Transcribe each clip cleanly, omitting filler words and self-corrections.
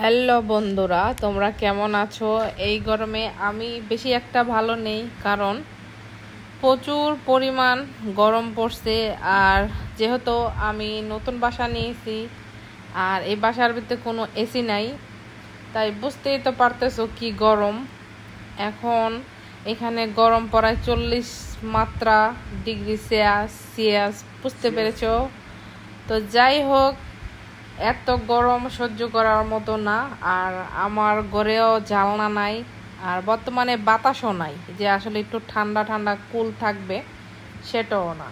Hello বন্ধুরা, তোমরা কেমন আছো? এই গরমে আমি বেশি একটা ভালো নেই, কারণ প্রচুর পরিমাণ গরম পড়ছে। আর যেহেতু আমি নতুন বাসা নিয়েছি আর এই বাসার ভিতরে কোনো এসি নাই, তাই বুঝতেই তো পারতেছো কি গরম। এখন এখানে গরম পড়ায় 40 মাত্রা ডিগ্রি সেলসিয়াস, বুঝতে পেরেছো? তো যাই হোক, এত গরম সহ্য করার মতো না। আর আমার ঘরেও জানলা নাই, আর বর্তমানে বাতাসও নাই যে আসলে একটু ঠান্ডা ঠান্ডা কুল থাকবে, সেটাও না।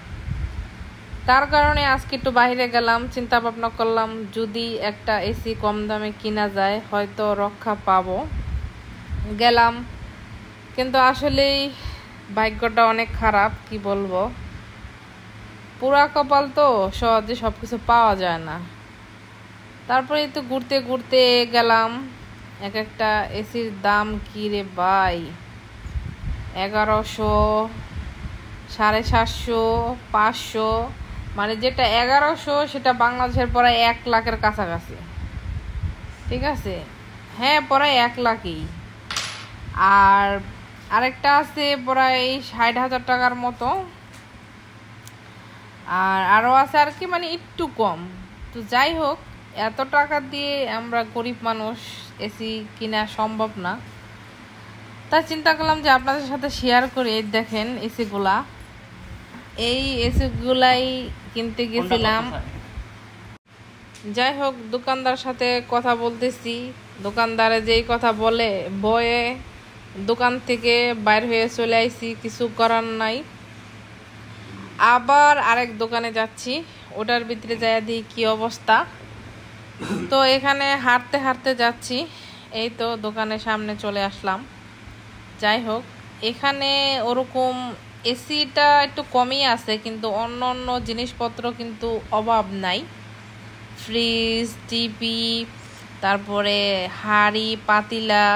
তার কারণে আজকে একটু বাইরে গেলাম, চিন্তা ভাবনা করলাম যদি একটা এসি কম দামে কিনা যায় হয়তো রক্ষা পাবো। গেলাম, কিন্তু আসলেই ভাগ্যটা অনেক খারাপ, কি বলবো। পুরা কপাল তো, সহজে সবকিছু পাওয়া যায় না। তারপরে তো ঘুরতে ঘুরতে গেলাম, এক একটা এসির দাম কি রে ভাই! 1100, 750, 500, মানে যেটা 1100 সেটা বাংলাদেশের প্রায় 1 লাখের কাছাকাছি। ঠিক আছে, হ্যাঁ, প্রায় 1 লাখই। আর আরেকটা আছে প্রায় 60,000 টাকার মতো। আর আরও আছে আর কি, মানে একটু কম। তো যাই হোক, এত টাকা দিয়ে আমরা গরিব মানুষ এসি কিনা সম্ভব না। তাই চিন্তা করলাম যে আপনাদের সাথে শেয়ার করি। দেখেন এসিগুলা, এই এসিগুলাই কিনতে গেছিলাম। যাই হোক, দোকানদার সাথে কথা বলতেছি, দোকানদারে যেই কথা বলে বয়ে দোকান থেকে বাইর হয়ে চলে আইছি, কিছু করার নাই। আবার আরেক দোকানে যাচ্ছি, ওটার ভিতরে যাইয়া দিই কি অবস্থা। তো এখানে হাঁটতে হাঁটতে যাচ্ছি, এই তো দোকানের সামনে চলে আসলাম। যাই হোক, এখানে ওরকম এসিটা একটু কমই আছে, কিন্তু অন্য অন্য জিনিসপত্র কিন্তু অভাব নাই। ফ্রিজ, টিভি, তারপরে হাঁড়ি পাতিলা,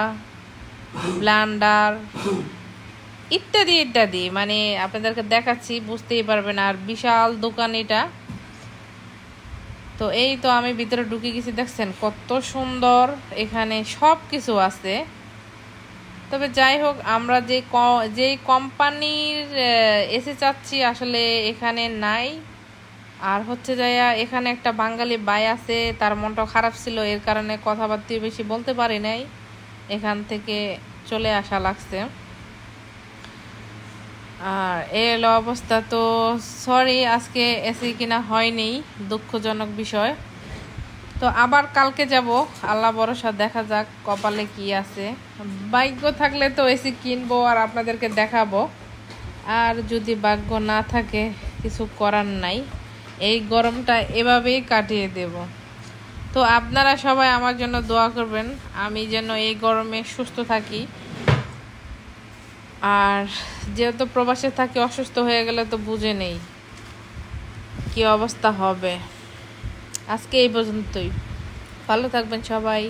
ব্লান্ডার ইত্যাদি ইত্যাদি, মানে আপনাদেরকে দেখাচ্ছি, বুঝতেই পারবেন। আর বিশাল দোকান এটা। তো এই তো আমি ভিতরে ঢুকে গেছি, দেখছেন কত সুন্দর, এখানে সব কিছু আছে। তবে যাই হোক, আমরা যেই কোম্পানির এসি চাচ্ছি আসলে এখানে নাই। আর হচ্ছে যাইয়া এখানে একটা বাঙালি ভাই আছে, তার মনটা খারাপ ছিল, এর কারণে কথাবার্তা বেশি বলতে পারি নাই, এখান থেকে চলে আসা লাগছে। আর এর অবস্থা তো, সরি আজকে এসি কিনা হয়নি, দুঃখজনক বিষয়। তো আবার কালকে যাব, আল্লাহ ভরসা, দেখা যাক কপালে কি আছে। ভাগ্য থাকলে তো এসি কিনবো আর আপনাদেরকে দেখাবো, আর যদি ভাগ্য না থাকে কিছু করার নাই, এই গরমটা এভাবেই কাটিয়ে দেব। তো আপনারা সবাই আমার জন্য দোয়া করবেন, আমি যেন এই গরমে সুস্থ থাকি। আর যেহেতু প্রবাসে থাকি, অসুস্থ হয়ে গেলে তো বুঝে নেই কি অবস্থা হবে। আজকে এই পর্যন্তই, ভালো থাকবেন সবাই।